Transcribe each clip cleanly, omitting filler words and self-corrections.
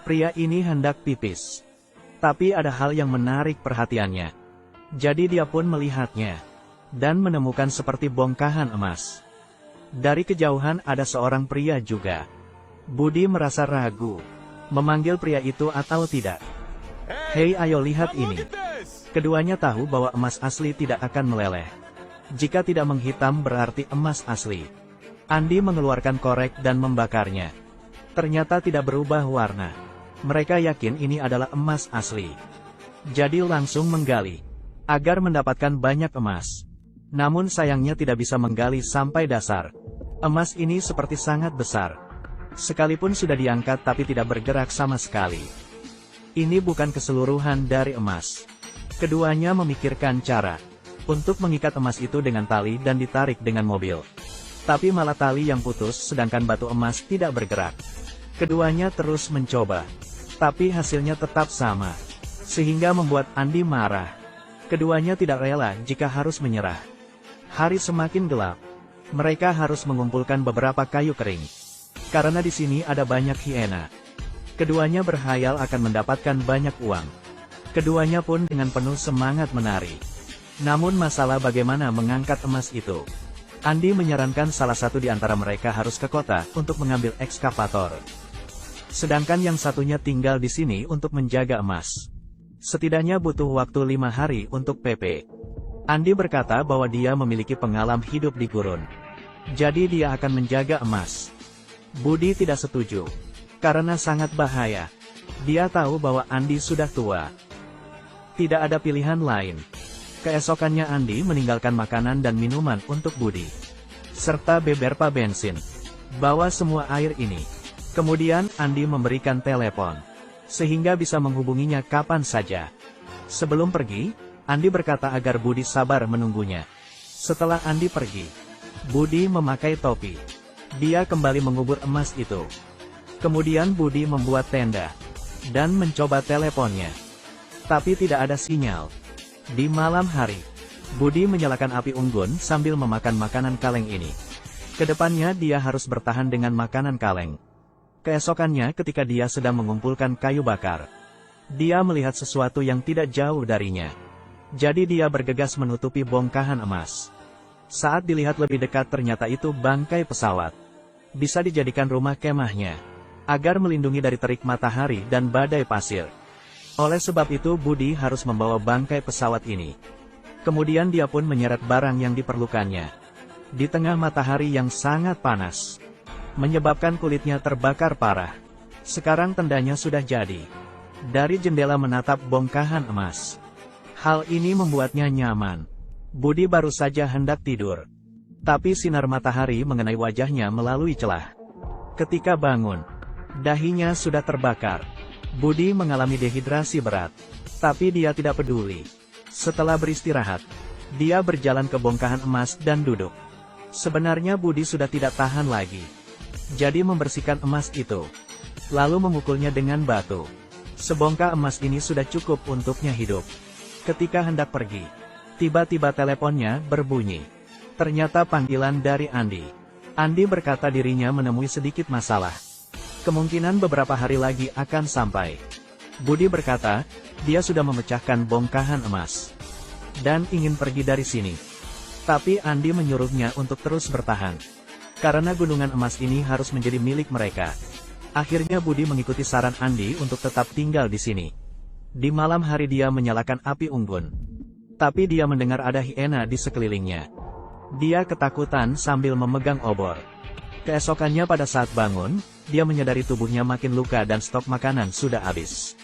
Pria ini hendak pipis. Tapi ada hal yang menarik perhatiannya. Jadi dia pun melihatnya. Dan menemukan seperti bongkahan emas. Dari kejauhan ada seorang pria juga. Budi merasa ragu. Memanggil pria itu atau tidak. Hei, ayo lihat ini. Keduanya tahu bahwa emas asli tidak akan meleleh. Jika tidak menghitam berarti emas asli. Andi mengeluarkan korek dan membakarnya. Ternyata tidak berubah warna. Mereka yakin ini adalah emas asli. Jadi langsung menggali. Agar mendapatkan banyak emas. Namun sayangnya tidak bisa menggali sampai dasar. Emas ini seperti sangat besar. Sekalipun sudah diangkat tapi tidak bergerak sama sekali. Ini bukan keseluruhan dari emas. Keduanya memikirkan cara untuk mengikat emas itu dengan tali dan ditarik dengan mobil. Tapi malah tali yang putus sedangkan batu emas tidak bergerak. Keduanya terus mencoba. Tapi hasilnya tetap sama. Sehingga membuat Andi marah. Keduanya tidak rela jika harus menyerah. Hari semakin gelap. Mereka harus mengumpulkan beberapa kayu kering. Karena di sini ada banyak hiena. Keduanya berhayal akan mendapatkan banyak uang. Keduanya pun dengan penuh semangat menari. Namun masalah bagaimana mengangkat emas itu. Andi menyarankan salah satu di antara mereka harus ke kota untuk mengambil ekskavator. Sedangkan yang satunya tinggal di sini untuk menjaga emas. Setidaknya butuh waktu 5 hari untuk PP. Andi berkata bahwa dia memiliki pengalaman hidup di gurun. Jadi dia akan menjaga emas. Budi tidak setuju. Karena sangat bahaya. Dia tahu bahwa Andi sudah tua. Tidak ada pilihan lain. Keesokannya Andi meninggalkan makanan dan minuman untuk Budi. Serta beberapa bensin. Bawa semua air ini. Kemudian Andi memberikan telepon. Sehingga bisa menghubunginya kapan saja. Sebelum pergi, Andi berkata agar Budi sabar menunggunya. Setelah Andi pergi, Budi memakai topi. Dia kembali mengubur emas itu. Kemudian Budi membuat tenda. Dan mencoba teleponnya. Tapi tidak ada sinyal. Di malam hari, Budi menyalakan api unggun sambil memakan makanan kaleng ini. Kedepannya dia harus bertahan dengan makanan kaleng. Keesokannya ketika dia sedang mengumpulkan kayu bakar, dia melihat sesuatu yang tidak jauh darinya. Jadi dia bergegas menutupi bongkahan emas. Saat dilihat lebih dekat ternyata itu bangkai pesawat. Bisa dijadikan rumah kemahnya, agar melindungi dari terik matahari dan badai pasir. Oleh sebab itu Budi harus membawa bangkai pesawat ini. Kemudian dia pun menyeret barang yang diperlukannya. Di tengah matahari yang sangat panas. Menyebabkan kulitnya terbakar parah. Sekarang tendanya sudah jadi. Dari jendela menatap bongkahan emas. Hal ini membuatnya nyaman. Budi baru saja hendak tidur. Tapi sinar matahari mengenai wajahnya melalui celah. Ketika bangun, dahinya sudah terbakar. Budi mengalami dehidrasi berat. Tapi dia tidak peduli. Setelah beristirahat, dia berjalan ke bongkahan emas dan duduk. Sebenarnya Budi sudah tidak tahan lagi. Jadi membersihkan emas itu. Lalu memukulnya dengan batu. Sebongkah emas ini sudah cukup untuknya hidup. Ketika hendak pergi, tiba-tiba teleponnya berbunyi. Ternyata panggilan dari Andi. Andi berkata dirinya menemui sedikit masalah. Kemungkinan beberapa hari lagi akan sampai. Budi berkata, dia sudah memecahkan bongkahan emas. Dan ingin pergi dari sini. Tapi Andi menyuruhnya untuk terus bertahan. Karena gunungan emas ini harus menjadi milik mereka. Akhirnya Budi mengikuti saran Andi untuk tetap tinggal di sini. Di malam hari dia menyalakan api unggun. Tapi dia mendengar ada hiena di sekelilingnya. Dia ketakutan sambil memegang obor. Keesokannya pada saat bangun, dia menyadari tubuhnya makin luka dan stok makanan sudah habis.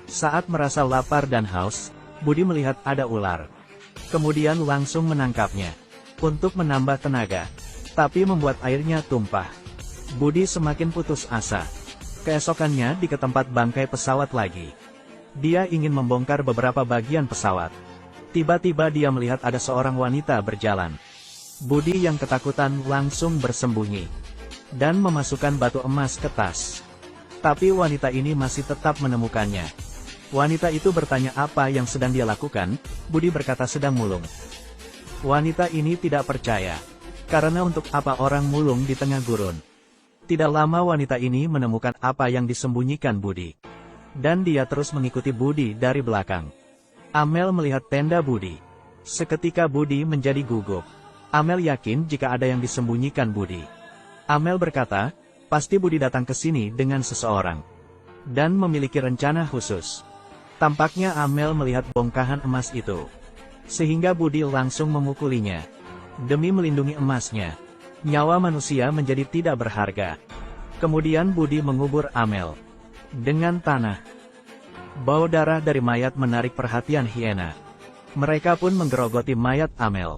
Saat merasa lapar dan haus, Budi melihat ada ular. Kemudian langsung menangkapnya. Untuk menambah tenaga. Tapi membuat airnya tumpah. Budi semakin putus asa. Keesokannya di tempat bangkai pesawat lagi. Dia ingin membongkar beberapa bagian pesawat. Tiba-tiba dia melihat ada seorang wanita berjalan. Budi yang ketakutan langsung bersembunyi. Dan memasukkan batu emas ke tas. Tapi wanita ini masih tetap menemukannya. Wanita itu bertanya apa yang sedang dia lakukan. Budi berkata sedang mulung. Wanita ini tidak percaya. Karena untuk apa orang mulung di tengah gurun? Tidak lama wanita ini menemukan apa yang disembunyikan Budi. Dan dia terus mengikuti Budi dari belakang. Amel melihat tenda Budi. Seketika Budi menjadi gugup. Amel yakin jika ada yang disembunyikan Budi. Amel berkata, pasti Budi datang ke sini dengan seseorang. Dan memiliki rencana khusus. Tampaknya Amel melihat bongkahan emas itu. Sehingga Budi langsung memukulinya. Demi melindungi emasnya. Nyawa manusia menjadi tidak berharga. Kemudian Budi mengubur Amel dengan tanah. Bau darah dari mayat menarik perhatian hiena. Mereka pun menggerogoti mayat Amel.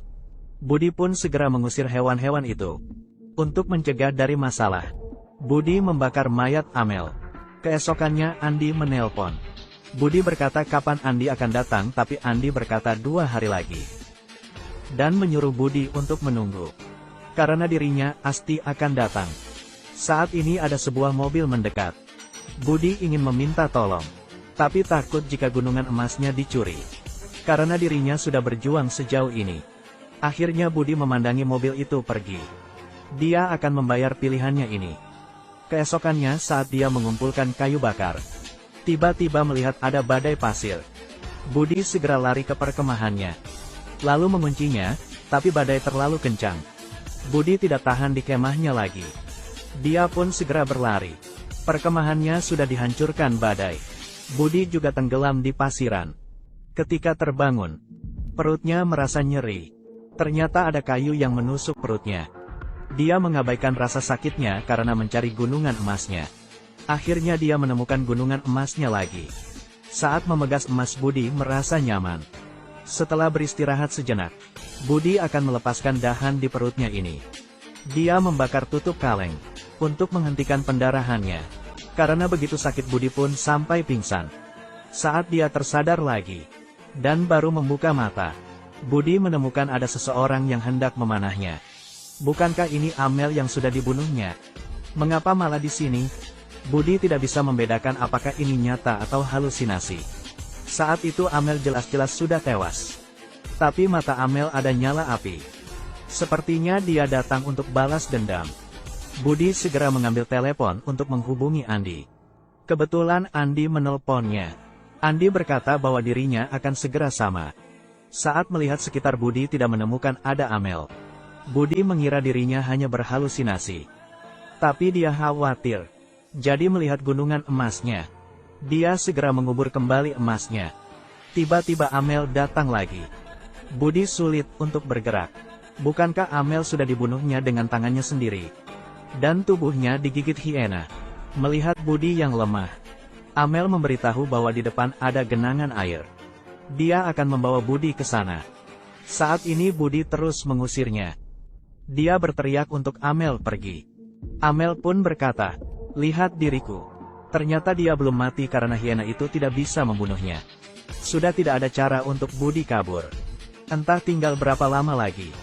Budi pun segera mengusir hewan-hewan itu. Untuk mencegah dari masalah, Budi membakar mayat Amel. Keesokannya Andi menelpon. Budi berkata kapan Andi akan datang, tapi Andi berkata 2 hari lagi. Dan menyuruh Budi untuk menunggu. Karena dirinya pasti akan datang. Saat ini ada sebuah mobil mendekat. Budi ingin meminta tolong. Tapi takut jika gunungan emasnya dicuri. Karena dirinya sudah berjuang sejauh ini. Akhirnya Budi memandangi mobil itu pergi. Dia akan membayar pilihannya ini. Keesokannya saat dia mengumpulkan kayu bakar. Tiba-tiba melihat ada badai pasir. Budi segera lari ke perkemahannya. Lalu menguncinya, tapi badai terlalu kencang. Budi tidak tahan di kemahnya lagi. Dia pun segera berlari. Perkemahannya sudah dihancurkan badai. Budi juga tenggelam di pasiran. Ketika terbangun, perutnya merasa nyeri. Ternyata ada kayu yang menusuk perutnya. Dia mengabaikan rasa sakitnya karena mencari gunungan emasnya. Akhirnya dia menemukan gunungan emasnya lagi. Saat memegas emas Budi merasa nyaman. Setelah beristirahat sejenak, Budi akan melepaskan dahan di perutnya ini. Dia membakar tutup kaleng, untuk menghentikan pendarahannya. Karena begitu sakit Budi pun sampai pingsan. Saat dia tersadar lagi, dan baru membuka mata, Budi menemukan ada seseorang yang hendak memanahnya. Bukankah ini Amel yang sudah dibunuhnya? Mengapa malah di sini? Budi tidak bisa membedakan apakah ini nyata atau halusinasi. Saat itu Amel jelas-jelas sudah tewas. Tapi mata Amel ada nyala api. Sepertinya dia datang untuk balas dendam. Budi segera mengambil telepon untuk menghubungi Andi. Kebetulan Andi menelponnya. Andi berkata bahwa dirinya akan segera sama. Saat melihat sekitar Budi tidak menemukan ada Amel. Budi mengira dirinya hanya berhalusinasi. Tapi dia khawatir. Jadi melihat gunungan emasnya. Dia segera mengubur kembali emasnya. Tiba-tiba Amel datang lagi. Budi sulit untuk bergerak. Bukankah Amel sudah dibunuhnya dengan tangannya sendiri? Dan tubuhnya digigit hiena. Melihat Budi yang lemah, Amel memberitahu bahwa di depan ada genangan air. Dia akan membawa Budi ke sana. Saat ini Budi terus mengusirnya. Dia berteriak untuk Amel pergi. Amel pun berkata, "Lihat diriku." Ternyata dia belum mati karena hiena itu tidak bisa membunuhnya. Sudah tidak ada cara untuk Budi kabur. Entah tinggal berapa lama lagi.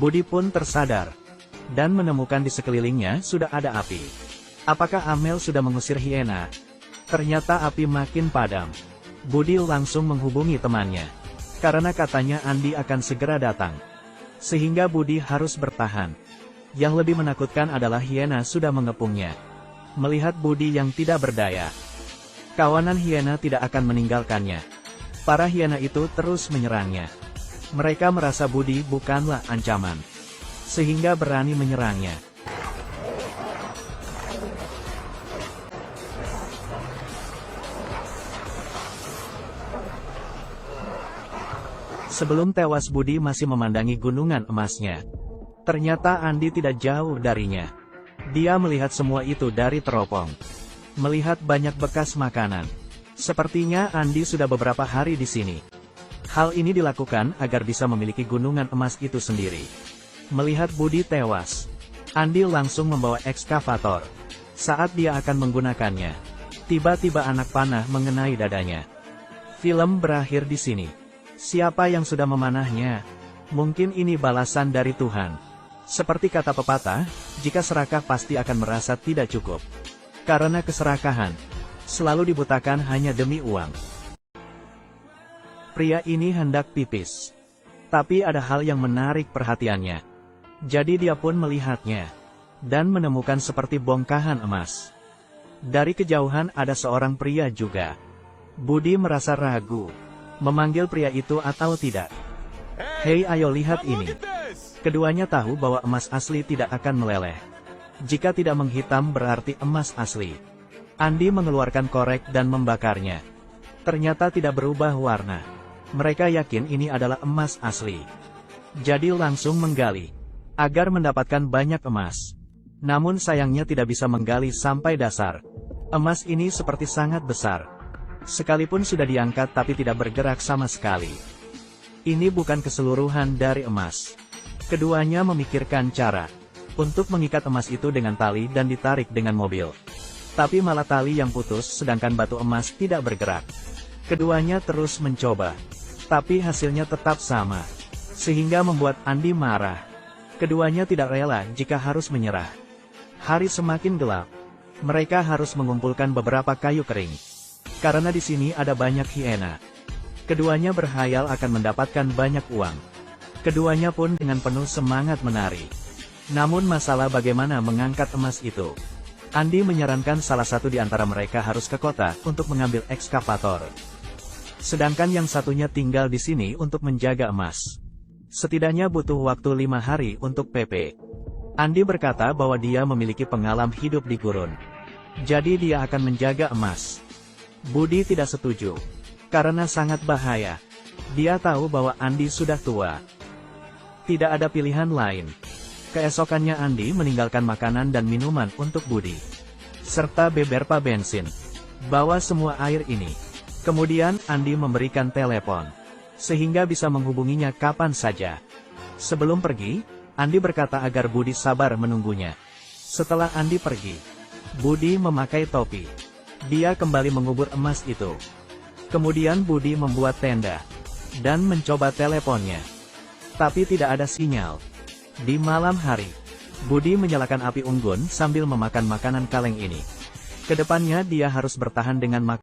Budi pun tersadar. Dan menemukan di sekelilingnya sudah ada api. Apakah Amel sudah mengusir hiena? Ternyata api makin padam. Budi langsung menghubungi temannya. Karena katanya Andi akan segera datang. Sehingga Budi harus bertahan. Yang lebih menakutkan adalah hiena sudah mengepungnya. Melihat Budi yang tidak berdaya, kawanan hiena tidak akan meninggalkannya. Para hiena itu terus menyerangnya. Mereka merasa Budi bukanlah ancaman, sehingga berani menyerangnya. Sebelum tewas Budi masih memandangi gunungan emasnya. Ternyata Andi tidak jauh darinya. Dia melihat semua itu dari teropong. Melihat banyak bekas makanan. Sepertinya Andi sudah beberapa hari di sini. Hal ini dilakukan agar bisa memiliki gunungan emas itu sendiri. Melihat Budi tewas, Andi langsung membawa ekskavator. Saat dia akan menggunakannya, tiba-tiba anak panah mengenai dadanya. Film berakhir di sini. Siapa yang sudah memanahnya? Mungkin ini balasan dari Tuhan. Seperti kata pepatah, jika serakah pasti akan merasa tidak cukup. Karena keserakahan selalu dibutakan hanya demi uang. Pria ini hendak pipis. Tapi ada hal yang menarik perhatiannya. Jadi dia pun melihatnya. dan menemukan seperti bongkahan emas. Dari kejauhan ada seorang pria juga. Budi merasa ragu, memanggil pria itu atau tidak. Hei, ayo lihat ini. Keduanya tahu bahwa emas asli tidak akan meleleh. Jika tidak menghitam berarti emas asli. Andi mengeluarkan korek dan membakarnya. Ternyata tidak berubah warna. Mereka yakin ini adalah emas asli. Jadi langsung menggali, agar mendapatkan banyak emas. Namun sayangnya tidak bisa menggali sampai dasar. Emas ini seperti sangat besar. Sekalipun sudah diangkat tapi tidak bergerak sama sekali. Ini bukan keseluruhan dari emas. Keduanya memikirkan cara untuk mengikat emas itu dengan tali dan ditarik dengan mobil. Tapi malah tali yang putus sedangkan batu emas tidak bergerak. Keduanya terus mencoba, tapi hasilnya tetap sama. Sehingga membuat Andi marah. Keduanya tidak rela jika harus menyerah. Hari semakin gelap. Mereka harus mengumpulkan beberapa kayu kering. Karena di sini ada banyak hiena. Keduanya berhayal akan mendapatkan banyak uang. Keduanya pun dengan penuh semangat menari. Namun masalah bagaimana mengangkat emas itu. Andi menyarankan salah satu di antara mereka harus ke kota untuk mengambil ekskavator. Sedangkan yang satunya tinggal di sini untuk menjaga emas. Setidaknya butuh waktu 5 hari untuk PP. Andi berkata bahwa dia memiliki pengalaman hidup di gurun. Jadi dia akan menjaga emas. Budi tidak setuju. Karena sangat bahaya. Dia tahu bahwa Andi sudah tua. Tidak ada pilihan lain. Keesokannya Andi meninggalkan makanan dan minuman untuk Budi. Serta beberapa bensin. Bawa semua air ini. Kemudian Andi memberikan telepon. Sehingga bisa menghubunginya kapan saja. Sebelum pergi, Andi berkata agar Budi sabar menunggunya. Setelah Andi pergi, Budi memakai topi. Dia kembali mengubur emas itu. Kemudian Budi membuat tenda. Dan mencoba teleponnya. Tapi tidak ada sinyal. Di malam hari, Budi menyalakan api unggun sambil memakan makanan kaleng ini. Kedepannya dia harus bertahan dengan makanan.